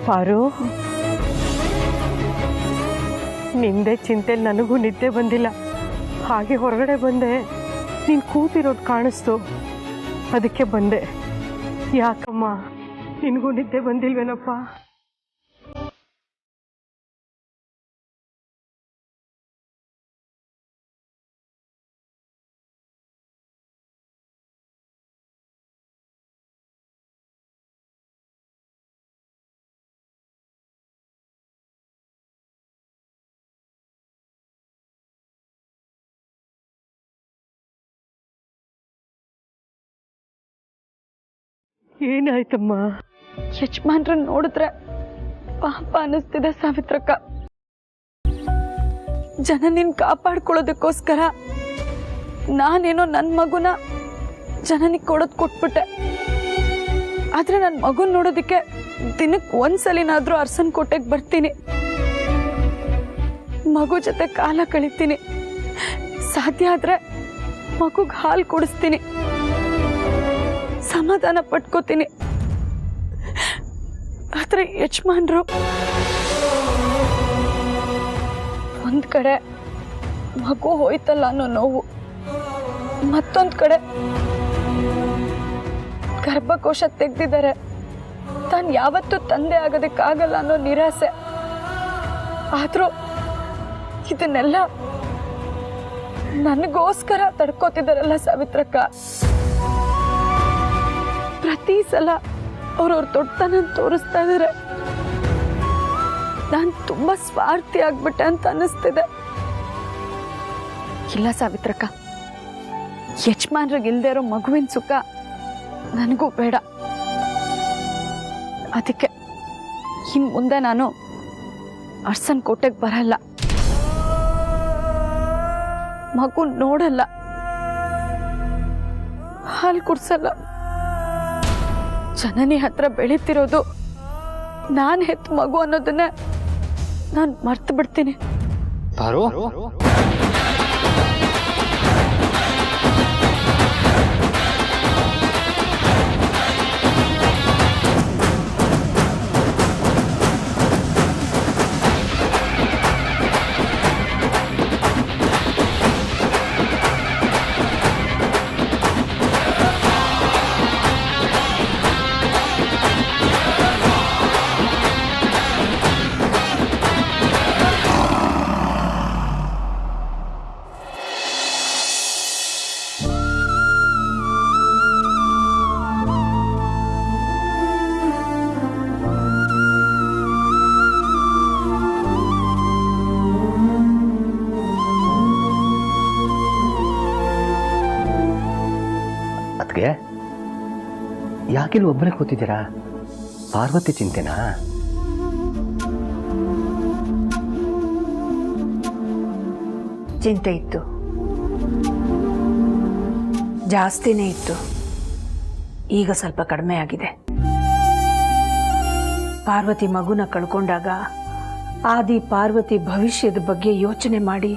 ಪಾರು, ನಿಂದೆ ಚಿಂತೆಲಿ ನನಗೂ ನಿದ್ದೆ ಬಂದಿಲ್ಲ. ಹಾಗೆ ಹೊರಗಡೆ ಬಂದೆ, ನೀನು ಕೂತಿರೋದು ಕಾಣಿಸ್ತು, ಅದಕ್ಕೆ ಬಂದೆ. ಯಾಕಮ್ಮ, ನಿನಗೂ ನಿದ್ದೆ ಬಂದಿಲ್ವೇನಪ್ಪ? ಏನಾಯ್ತಮ್ಮ? ಯಜಮಾನ್ರನ್ನ ನೋಡಿದ್ರೆ ಪಾಪ ಅನ್ನಿಸ್ತಿದೆ ಸಾವಿತ್ರಕ್ಕ. ಜನ ನಿನ್ ಕಾಪಾಡ್ಕೊಳ್ಳೋದಕ್ಕೋಸ್ಕರ ನಾನೇನೋ ನನ್ನ ಮಗುನ ಜನನಿಗೆ ಕೊಟ್ಬಿಟ್ಟೆ. ಆದ್ರೆ ನನ್ನ ಮಗುನ್ ನೋಡೋದಕ್ಕೆ ದಿನಕ್ಕೆ ಒಂದ್ಸಲಿನಾದ್ರೂ ಅರ್ಸನ್ ಕೋಟೆಗೆ ಬರ್ತೀನಿ, ಮಗು ಜೊತೆ ಕಾಲ ಕಳಿತೀನಿ, ಸಾಧ್ಯ ಆದ್ರೆ ಮಗುಗೆ ಹಾಲು ಕುಡಿಸ್ತೀನಿ, ಸಮಾಧಾನ ಪಟ್ಕೋತೀನಿ. ಆದ್ರೆ ಯಜಮಾನ್ರು ಒಂದ್ ಕಡೆ ಮಗು ಹೋಯ್ತಲ್ಲ ಅನ್ನೋ ನೋವು, ಮತ್ತೊಂದ್ ಕಡೆ ಗರ್ಭಕೋಶ ತೆಗ್ದಿದ್ದಾರೆ, ತಾನು ಯಾವತ್ತೂ ತಂದೆ ಆಗೋದಕ್ಕಾಗಲ್ಲ ಅನ್ನೋ ನಿರಾಸೆ. ಆದ್ರೂ ಇದನ್ನೆಲ್ಲ ನನಗೋಸ್ಕರ ತಡ್ಕೋತಿದ್ದಾರಲ್ಲ ಸಾವಿತ್ರಕ್ಕ. ಪ್ರತಿ ಸಲ ಅವ್ರವ್ರ ದೊಡ್ಡತನ ತೋರಿಸ್ತಾ ಇದ್ದಾರೆ. ನಾನು ತುಂಬಾ ಸ್ವಾರ್ಥಿ ಆಗ್ಬಿಟ್ಟೆ ಅಂತ ಅನ್ನಿಸ್ತಿದೆ. ಇಲ್ಲ ಸಾವಿತ್ರಕ್ಕ, ಯಜಮಾನ್ರಿಗೆ ಇಲ್ದೇ ಇರೋ ಮಗುವಿನ ಸುಖ ನನಗೂ ಬೇಡ. ಅದಕ್ಕೆ ಇನ್ ಮುಂದೆ ನಾನು ಅರ್ಸನ್ ಕೋಟೆಗೆ ಬರಲ್ಲ, ಮಗು ನೋಡಲ್ಲ, ಹಾಲು ಕುಡ್ಸಲ್ಲ. ಜನನಿ ಹತ್ರ ಬೆಳೀತಿರೋದು ನಾನು ಹೆತ್ತ ಮಗು ಅನ್ನೋದನ್ನ ನಾನು ಮರ್ತು ಬಿಡ್ತೀನಿ. ಯಾಕಿಲ್ಲಿ ಒಬ್ಬರೇ ಕೂತಿದ್ದೀರಾ? ಪಾರ್ವತಿ ಚಿಂತೆನಾ? ಚಿಂತೆ ಇತ್ತು, ಜಾಸ್ತಿನೇ ಇತ್ತು. ಈಗ ಸ್ವಲ್ಪ ಕಡಿಮೆ ಆಗಿದೆ. ಪಾರ್ವತಿ ಮಗುನ ಕಳ್ಕೊಂಡಾಗ ಆದಿ ಪಾರ್ವತಿ ಭವಿಷ್ಯದ ಬಗ್ಗೆ ಯೋಚನೆ ಮಾಡಿ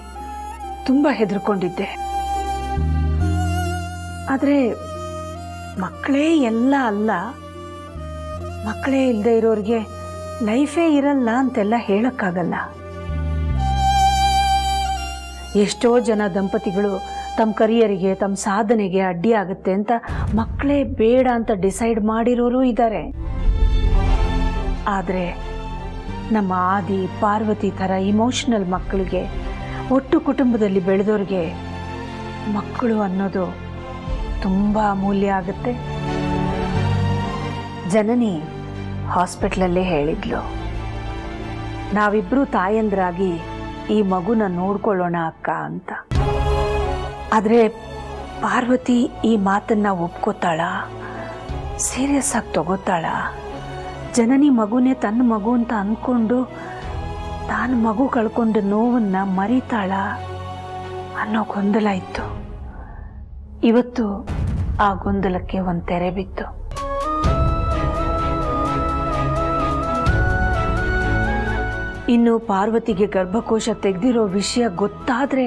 ತುಂಬ ಹೆದರ್ಕೊಂಡಿದ್ದೆ. ಆದರೆ ಮಕ್ಕಳೇ ಎಲ್ಲ ಅಲ್ಲ, ಮಕ್ಕಳೇ ಇಲ್ಲದೆ ಇರೋರಿಗೆ ಲೈಫೇ ಇರಲ್ಲ ಅಂತೆಲ್ಲ ಹೇಳಕ್ಕಾಗಲ್ಲ. ಎಷ್ಟೋ ಜನ ದಂಪತಿಗಳು ತಮ್ಮ ಕರಿಯರಿಗೆ, ತಮ್ಮ ಸಾಧನೆಗೆ ಅಡ್ಡಿ ಆಗುತ್ತೆ ಅಂತ ಮಕ್ಕಳೇ ಬೇಡ ಅಂತ ಡಿಸೈಡ್ ಮಾಡಿರೋರು ಇದ್ದಾರೆ. ಆದರೆ ನಮ್ಮ ಆದಿ ಪಾರ್ವತಿ ಥರ ಇಮೋಷನಲ್ ಮಕ್ಕಳಿಗೆ, ಒಟ್ಟು ಕುಟುಂಬದಲ್ಲಿ ಬೆಳೆದೋರಿಗೆ ಮಕ್ಕಳು ಅನ್ನೋದು ತುಂಬ ಅಮೂಲ್ಯ ಆಗುತ್ತೆ. ಜನನಿ ಹಾಸ್ಪಿಟ್ಲಲ್ಲೇ ಹೇಳಿದ್ಲು, ನಾವಿಬ್ರು ತಾಯಂದ್ರಾಗಿ ಈ ಮಗುನ ನೋಡ್ಕೊಳ್ಳೋಣ ಅಕ್ಕ ಅಂತ. ಆದರೆ ಪಾರ್ವತಿ ಈ ಮಾತನ್ನ ಒಪ್ಕೋತಾಳ? ಸೀರಿಯಸ್ ಆಗಿ ತಗೋತಾಳ? ಜನನಿ ಮಗುನೇ ತನ್ನ ಮಗು ಅಂತ ಅಂದ್ಕೊಂಡು ತಾನು ಮಗು ಕಳ್ಕೊಂಡ ನೋವನ್ನ ಮರಿತಾಳ ಅನ್ನೋ ಗೊಂದಲ ಇತ್ತು. ಇವತ್ತು ಆ ಗೊಂದಲಕ್ಕೆ ಒಂದು ತೆರೆ ಬಿತ್ತು. ಇನ್ನು ಪಾರ್ವತಿಗೆ ಗರ್ಭಕೋಶ ತೆಗೆದಿರೋ ವಿಷಯ ಗೊತ್ತಾದ್ರೆ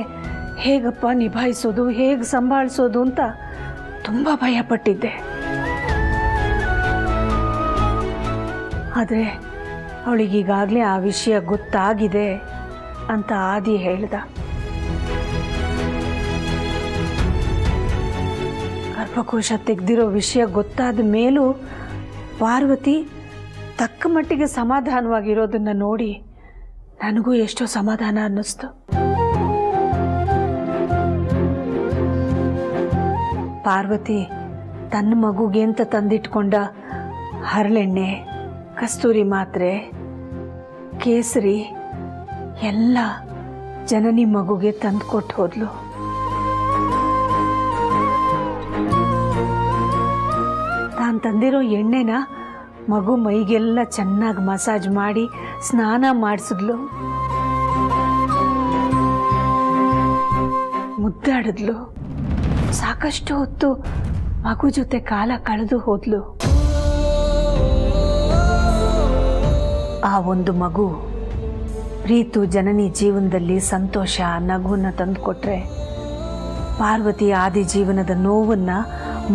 ಹೇಗಪ್ಪ ನಿಭಾಯಿಸೋದು, ಹೇಗೆ ಸಂಭಾಳಿಸೋದು ಅಂತ ತುಂಬ ಭಯಪಟ್ಟಿದ್ದೆ. ಆದರೆ ಅವಳಿಗೀಗಾಗಲೇ ಆ ವಿಷಯ ಗೊತ್ತಾಗಿದೆ ಅಂತ ಆದಿ ಹೇಳ್ದ. ಗರ್ಭಕೋಶ ತೆಗೆದಿರೋ ವಿಷಯ ಗೊತ್ತಾದ ಮೇಲೂ ಪಾರ್ವತಿ ತಕ್ಕ ಮಟ್ಟಿಗೆ ಸಮಾಧಾನವಾಗಿರೋದನ್ನು ನೋಡಿ ನನಗೂ ಎಷ್ಟೋ ಸಮಾಧಾನ ಅನ್ನಿಸ್ತು. ಪಾರ್ವತಿ ತನ್ನ ಮಗುಗೆ ಅಂತ ತಂದಿಟ್ಕೊಂಡ ಹರಳೆಣ್ಣೆ, ಕಸ್ತೂರಿ ಮಾತ್ರೆ, ಕೇಸರಿ ಎಲ್ಲ ಜನನಿ ಮಗುಗೆ ತಂದು ಕೊಟ್ಟು ಹೋದ್ಲು. ತಾನು ತಂದಿರೋ ಎಣ್ಣೆನ ಮಗು ಮೈಗೆಲ್ಲ ಚೆನ್ನಾಗಿ ಮಸಾಜ್ ಮಾಡಿ ಸ್ನಾನ ಮಾಡಿಸಿದ್ಲು, ಮುದ್ದಾಡಿದ್ಲು. ಸಾಕಷ್ಟು ಹೊತ್ತು ಮಗು ಜೊತೆ ಕಾಲ ಕಳೆದು ಹೋದ್ಲು. ಆ ಒಂದು ಮಗು ರೀತು ಜನನಿ ಜೀವನದಲ್ಲಿ ಸಂತೋಷ, ನಗುವನ್ನ ತಂದುಕೊಟ್ರೆ ಪಾರ್ವತಿ ಆದಿ ಜೀವನದ ನೋವನ್ನ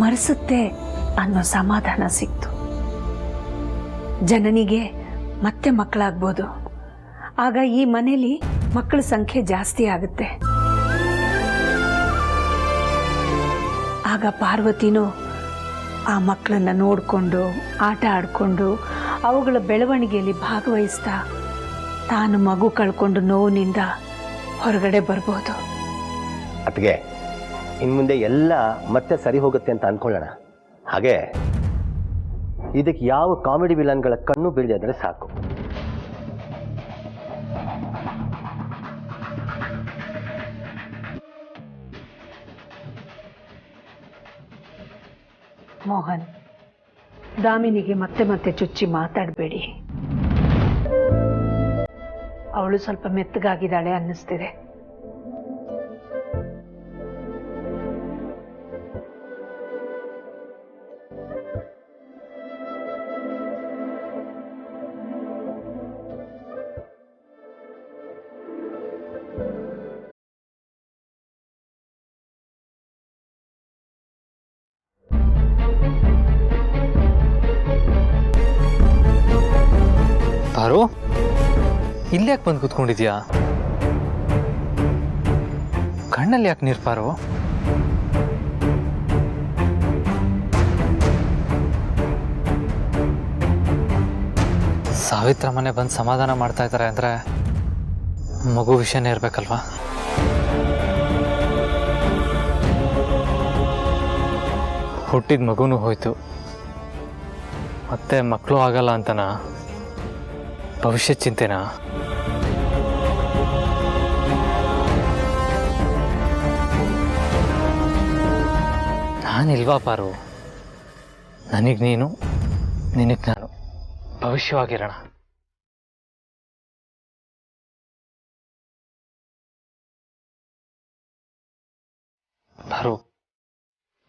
ಮರೆಸುತ್ತೆ ಅನ್ನೋ ಸಮಾಧಾನ ಸಿಕ್ತು. ಜನನಿಗೆ ಮತ್ತೆ ಮಕ್ಕಳಾಗ್ಬೋದು. ಆಗ ಈ ಮನೇಲಿ ಮಕ್ಕಳ ಸಂಖ್ಯೆ ಜಾಸ್ತಿ ಆಗುತ್ತೆ. ಆಗ ಪಾರ್ವತಿನೂ ಆ ಮಕ್ಕಳನ್ನ ನೋಡಿಕೊಂಡು ಆಟ ಆಡಿಕೊಂಡು ಅವುಗಳ ಬೆಳವಣಿಗೆಯಲ್ಲಿ ಭಾಗವಹಿಸ್ತಾ ತಾನು ಮಗು ಕಳ್ಕೊಂಡು ನೋವಿನಿಂದ ಹೊರಗಡೆ ಬರ್ಬೋದು. ಅದಕ್ಕೆ ಇನ್ನು ಮುಂದೆ ಎಲ್ಲ ಮತ್ತೆ ಸರಿ ಹೋಗುತ್ತೆ ಅಂತ ಅನ್ಕೊಳ್ಳೋಣ. ಹಾಗೆ ಇದಕ್ಕೆ ಯಾವ ಕಾಮಿಡಿ ವಿಲನ್ಗಳ ಕಣ್ಣು ಬೀಳದೆ ಆದರೆ ಸಾಕು. ಮೋಹನ್, ದಾಮಿನಿಗೆ ಮತ್ತೆ ಮತ್ತೆ ಚುಚ್ಚಿ ಮಾತಾಡಬೇಡಿ. ಅವಳು ಸ್ವಲ್ಪ ಮೆತ್ತಗಾಗಿದ್ದಾಳೆ ಅನ್ನಿಸ್ತಿದೆ. ಪಾರು, ಇಲ್ಲಿ ಯಾಕೆ ಬಂದು ಕೂತ್ಕೊಂಡಿದ್ಯಾ? ಕಣ್ಣಲ್ಲಿ ಯಾಕೆ ನೀರು ಪಾರು? ಸಾವಿತ್ರ ಮನೆ ಬಂದು ಸಮಾಧಾನ ಮಾಡ್ತಾ ಇದ್ದಾರೆ ಅಂದರೆ ಮಗು ವಿಷಯನೇ ಇರಬೇಕಲ್ವಾ? ಹುಟ್ಟಿದ ಮಗುನೂ ಹೋಯ್ತು, ಮತ್ತೆ ಮಕ್ಕಳು ಆಗಲ್ಲ ಅಂತನಾ? ಭವಿಷ್ಯ ಚಿಂತೆನಾ? ನಾನಿಲ್ವಾ ಪಾರು? ನನಗೆ ನೀನು, ನಿನಗೆ ನಾನು, ಭವಿಷ್ಯವಾಗಿರೋಣ. ಪಾರು,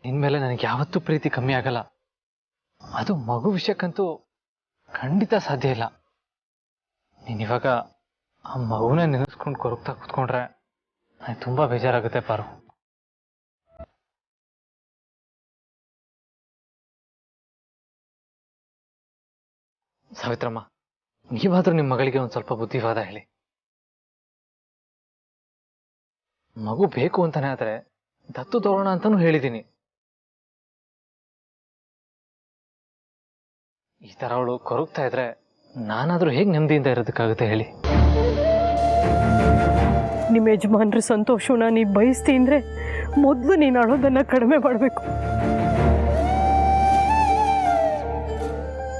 ನಿನ್ಮೇಲೆ ನನಗೆ ಯಾವತ್ತೂ ಪ್ರೀತಿ ಕಮ್ಮಿ ಆಗಲ್ಲ. ಅದು ಮಗು ವಿಷಯಕ್ಕಂತೂ ಖಂಡಿತ ಸಾಧ್ಯ ಇಲ್ಲ. ನೀನಿವಾಗ ಆ ಮಗುನೇ ನೆನೆಸ್ಕೊಂಡು ಕೊರಗ್ತಾ ಕೂತ್ಕೊಂಡ್ರೆ ನನಗೆ ತುಂಬ ಬೇಜಾರಾಗುತ್ತೆ ಪಾರು. ಸಾವಿತ್ರಮ್ಮ, ನೀವಾದರೂ ನಿಮ್ಮ ಮಗಳಿಗೆ ಒಂದು ಸ್ವಲ್ಪ ಬುದ್ಧಿವಾದ ಹೇಳಿ. ಮಗು ಬೇಕು ಅಂತಾನೆ ಆದರೆ ದತ್ತು ತಗೋಣ ಅಂತಾನೂ ಹೇಳಿದ್ದೀನಿ. ಈ ಥರ ಅವಳು ಕೊರಗ್ತಾ ಇದ್ರೆ ನಾನಾದರೂ ಹೇಗೆ ನೆಮ್ಮದಿಯಿಂದ ಇರೋದಕ್ಕಾಗುತ್ತೆ ಹೇಳಿ? ನಿಮ್ಮ ಯಜಮಾನ್ರ ಸಂತೋಷನ ನೀ ಬಯಸ್ತಿ ಅಂದರೆ ಮೊದಲು ನೀನು ಅಳೋದನ್ನು ಕಡಿಮೆ ಮಾಡಬೇಕು.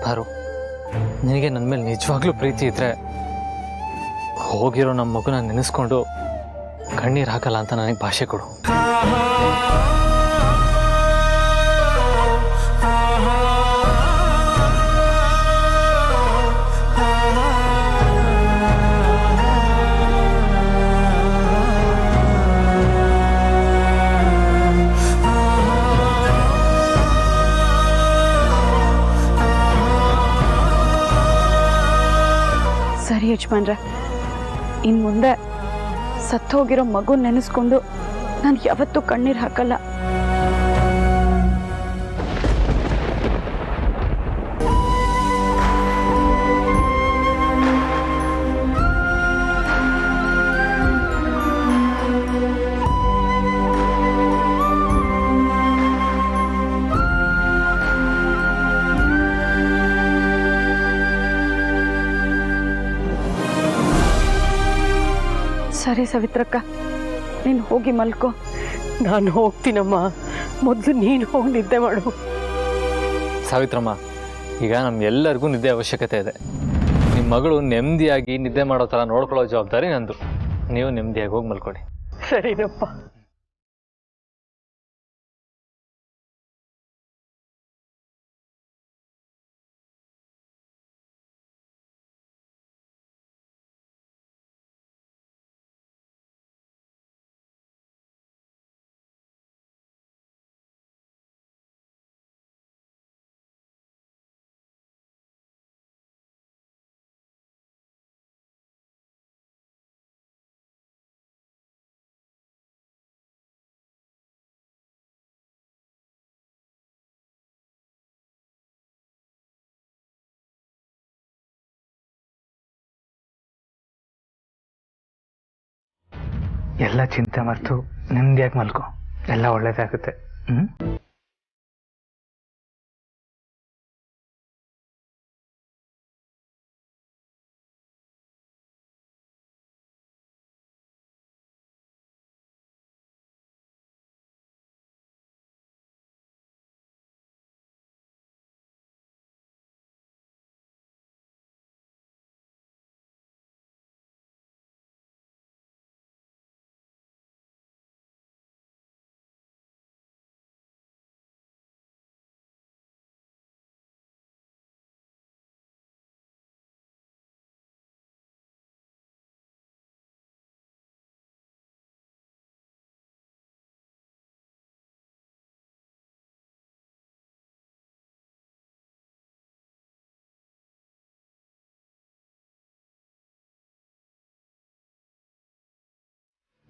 ಪಾರು, ನಿನಗೆ ನನ್ನ ಮೇಲೆ ನಿಜವಾಗ್ಲೂ ಪ್ರೀತಿ ಇದ್ರೆ ಹೋಗಿರೋ ನಮ್ಮ ಮಗುನ ನೆನೆಸ್ಕೊಂಡು ಕಣ್ಣೀರು ಹಾಕಲ್ಲ ಅಂತ ನನಗೆ ಭಾಷೆ ಕೊಡು. ಸರಿ ಯಜಮಾನ್ರೆ, ಇನ್ನು ಮುಂದೆ ಸತ್ತೋಗಿರೋ ಮಗು ನೆನೆಸ್ಕೊಂಡು ನಾನು ಯಾವತ್ತೂ ಕಣ್ಣೀರು ಹಾಕಲ್ಲ. ಸರಿ ಸವಿತ್ರಕ್ಕ, ನೀನು ಹೋಗಿ ಮಲ್ಕೋ. ನಾನು ಹೋಗ್ತೀನಮ್ಮ, ಮೊದಲು ನೀನು ಹೋಗಿ ನಿದ್ದೆ ಮಾಡು. ಸಾವಿತ್ರಮ್ಮ, ಈಗ ನಮ್ಗೆಲ್ಲರಿಗೂ ನಿದ್ದೆ ಅವಶ್ಯಕತೆ ಇದೆ. ನಿಮ್ಮ ಮಗಳು ನೆಮ್ಮದಿಯಾಗಿ ನಿದ್ದೆ ಮಾಡೋ ಥರ ನೋಡ್ಕೊಳ್ಳೋ ಜವಾಬ್ದಾರಿ ನಂದು. ನೀವು ನೆಮ್ಮದಿಯಾಗಿ ಹೋಗಿ ಮಲ್ಕೊಳ್ಳಿ. ಸರಿನಪ್ಪ. ಎಲ್ಲ ಚಿಂತೆ ಮರೆತು ನೆಮ್ಮದಿಯಾಗಿ ಮಲ್ಕೊ, ಎಲ್ಲ ಒಳ್ಳೇದಾಗುತ್ತೆ.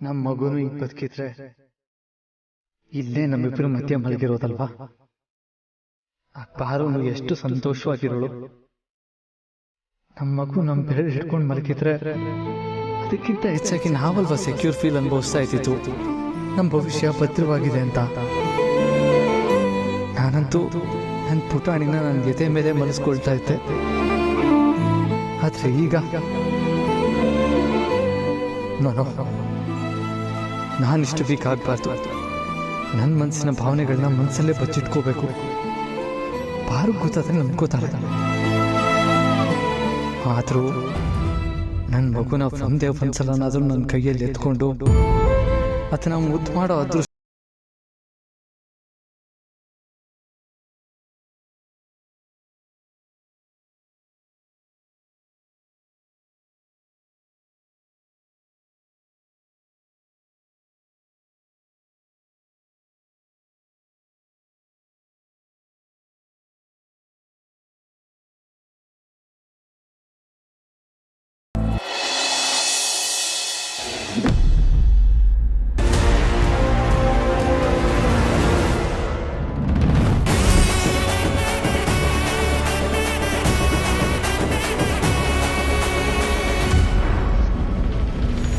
ನಮ್ಮ ಮಗುನು ಈಗ ಬದುಕಿದ್ರೆ ಇಲ್ಲೇ ನಮ್ಮಿಬ್ಬರ ಮಧ್ಯೆ ಮಲಗಿರೋದಲ್ವಾ? ಆ ಪಾರುನು ಎಷ್ಟು ಸಂತೋಷವಾಗಿರೋಳು. ನಮ್ಮ ಮಗು ನಮ್ಮ ಬೆರಳು ಹಿಡ್ಕೊಂಡು ಮಲಗಿದ್ರೆ ಅದಕ್ಕಿಂತ ಹೆಚ್ಚಾಗಿ ನಾವಲ್ವಾ ಸೆಕ್ಯೂರ್ ಫೀಲ್ ಅನುಭವಿಸ್ತಾ ಇದ್ದಿತ್ತು, ನಮ್ಮ ಭವಿಷ್ಯ ಭದ್ರವಾಗಿದೆ ಅಂತ. ನಾನಂತೂ ನನ್ನ ಪುಟಾಣಿನ ನನ್ನ ಎದೆ ಮೇಲೆ ಮನಸ್ಕೊಳ್ತಾ ಇದ್ದೆ. ಆದ್ರೆ ಈಗ ನಾನಿಷ್ಟು ವೀಕ್ ಆಗಬಾರ್ದು. ನನ್ನ ಮನಸ್ಸಿನ ಭಾವನೆಗಳನ್ನ ಮನಸ್ಸಲ್ಲೇ ಬಚ್ಚಿಟ್ಕೋಬೇಕು. ಪಾರು ಗೊತ್ತಾದ್ರೆ ನಂಬ್ಕೋತಾಳೆ. ಆದರೂ ನನ್ನ ಮಗುನ ಒಂದೇ ಒಂದ್ಸಲನಾದ್ರೂ ನನ್ನ ಕೈಯಲ್ಲಿ ಎತ್ಕೊಂಡು ಅದನ್ನ ಮುದ್ದು ಮಾಡೋ ಅದೃಷ್ಟ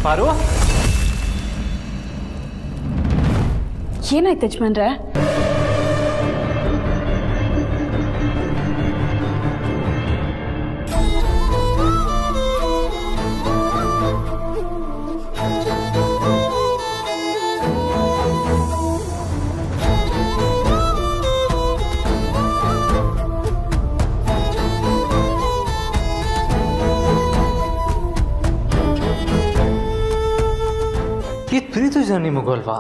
ಪಾರು. ಏನಾಯ್ತು ಯಜಮಾನ್ರೆ? ಇದು ಪ್ರೀತಿ ಜನ ಮಗು ಅಲ್ವಾ?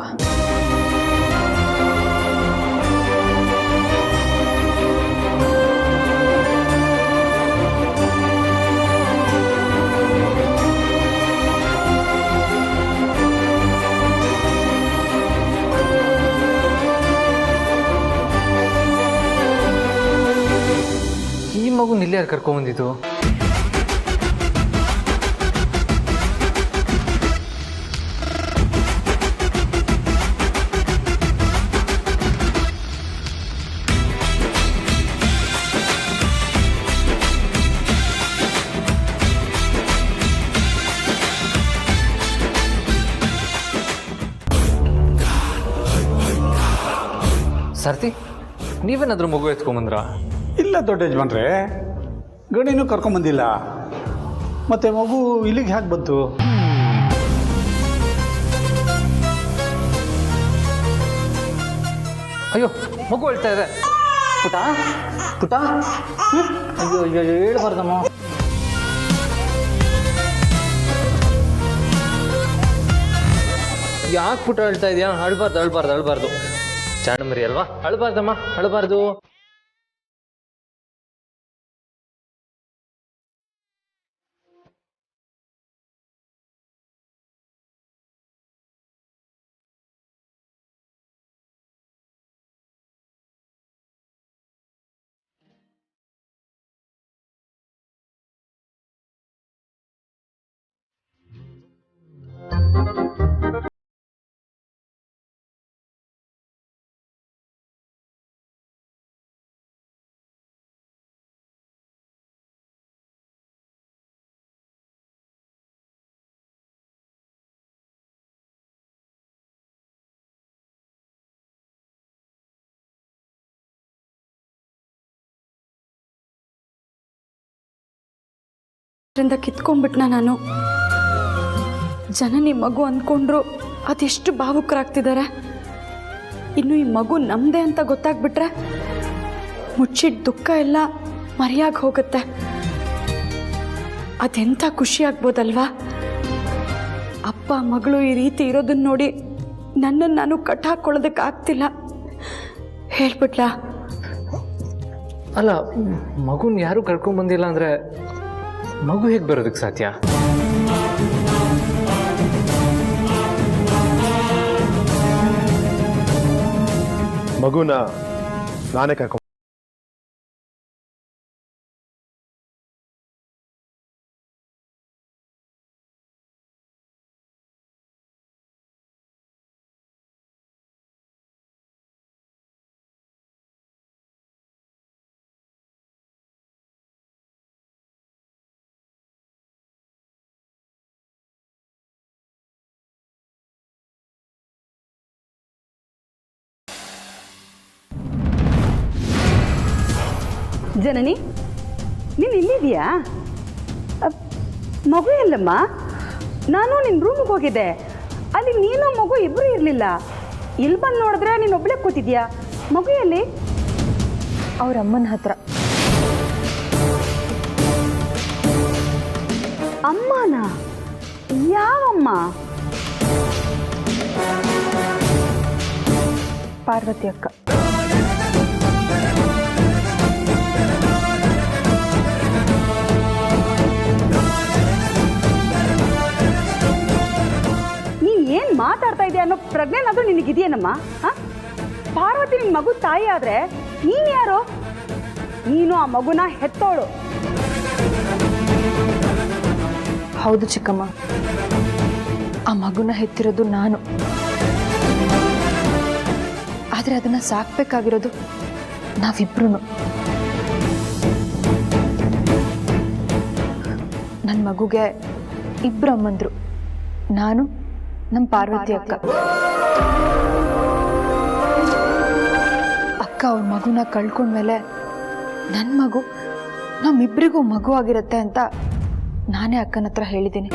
ಈ ಮಗು ನಿಲ್ಲಿ ಯಾರು ಕರ್ಕೊಂಡ್ಬಂದಿದ್ದು? ಸರ್ತಿ, ನೀವೇನಾದ್ರೂ ಮಗು ಎತ್ಕೊಂಬಂದ್ರ? ಇಲ್ಲ ದೊಡ್ಡ ಯಜಮಾನ್ರೆ, ಗಣಿನೂ ಕರ್ಕೊಂಬಂದಿಲ್ಲ. ಮತ್ತೆ ಮಗು ಇಲ್ಲಿಗೆ ಹೇಗೆ ಬಂತು? ಅಯ್ಯೋ ಮಗು ಹೇಳ್ತಾ ಇದೆ. ಪುಟ ಪುಟ ಅಯ್ಯೋ ಅಯ್ಯೋ ಹೇಳ್ಬಾರ್ದಮ್ಮ. ಯಾಕೆ ಪುಟ ಹೇಳ್ತಾ ಇದೆಯಾ? ಅಳ್ಬಾರ್ದು ಚಾಣಮರಿ ಅಲ್ವಾ? ಅಳ್ಬಾರ್ದಮ್ಮ, ಅಳ್ಬಾರ್ದು. ಕಿತ್ಕೊಂಡ್ಬಿಟ್ನ ನಾನು. ಜನನಿ ಮಗು ಅಂದ್ಕೊಂಡ್ರು ಅದೆಷ್ಟು ಭಾವುಕರಾಗ್ತಿದ್ದಾರೆ. ಇನ್ನು ಈ ಮಗು ನಮ್ಮದೇ ಅಂತ ಗೊತ್ತಾಗ್ಬಿಟ್ರೆ ಮುಚ್ಚಿಟ್ಟು ದುಃಖ ಎಲ್ಲ ಮರೆಯಾಗಿ ಹೋಗುತ್ತೆ. ಅದೆಂಥ ಖುಷಿ ಆಗ್ಬೋದಲ್ವಾ? ಅಪ್ಪ ಮಗಳು ಈ ರೀತಿ ಇರೋದನ್ನ ನೋಡಿ ನನ್ನನ್ನು ನಾನು ಕಟ್ಟಾಕೊಳ್ಳೋದಕ್ಕಾಗ್ತಿಲ್ಲ. ಹೇಳ್ಬಿಟ್ಲಾ? ಅಲ್ಲ, ಮಗುನ ಯಾರು ಕರ್ಕೊಂಡ್ಬಂದಿಲ್ಲ ಅಂದರೆ ಮಗು ಹೇಗೆ ಬರೋದಕ್ಕೆ ಸಾಧ್ಯ? ಮಗುನ ನಾನೇ ಕರ್ಕೊಂಡು ಜನನಿ, ನೀನು ಇಲ್ಲಿದೆಯಾ? ಮಗು ಎಲ್ಲಮ್ಮ? ನಾನು ನಿನ್ನ ರೂಮಿಗೆ ಹೋಗಿದ್ದೆ, ಅಲ್ಲಿ ನೀನು ಮಗು ಇಬ್ಬರು ಇರಲಿಲ್ಲ. ಇಲ್ಲಿ ಬಂದು ನೋಡಿದ್ರೆ ನೀನು ಒಬ್ಬಳೇ ಕೂತಿದ್ಯಾ. ಮಗು ಎಲ್ಲಿ? ಅವ್ರ ಅಮ್ಮನ ಹತ್ರ. ಅಮ್ಮನ? ಯಾವಮ್ಮ? ಪಾರ್ವತಿ ಅಕ್ಕ. ಏನ್ ಮಾತಾಡ್ತಾ ಇದೆಯಾ ಅನ್ನೋ ಪ್ರಜ್ಞೆನಾದ್ರೂ ನಿನಗಿದೆಯೇನಮ್ಮ? ಪಾರ್ವತಿ ನಿನ್ ಮಗು ತಾಯಿ ಆದ್ರೆ ನೀನ್ ಯಾರು? ನೀನು ಆ ಮಗುನ ಹೆತ್ತೋಳು. ಹೌದು ಚಿಕ್ಕಮ್ಮ, ಆ ಮಗುನ ಹೆತ್ತಿರೋದು ನಾನು. ಆದ್ರೆ ಅದನ್ನ ಸಾಕ್ಬೇಕಾಗಿರೋದು ನಾವಿಬ್ರು. ನನ್ನ ಮಗುಗೆ ಇಬ್ರು ಅಮ್ಮಂದ್ರು, ನಾನು, ನಮ್ಮ ಪಾರ್ವತಿ ಅಕ್ಕ. ಅಕ್ಕ ಅವ್ರ ಮಗುನ ಕಳ್ಕೊಂಡ್ಮೇಲೆ ನನ್ನ ಮಗು ನಮ್ಮಿಬ್ಬರಿಗೂ ಮಗು ಆಗಿರುತ್ತೆ ಅಂತ ನಾನೇ ಅಕ್ಕನ ಹತ್ರ ಹೇಳಿದ್ದೀನಿ.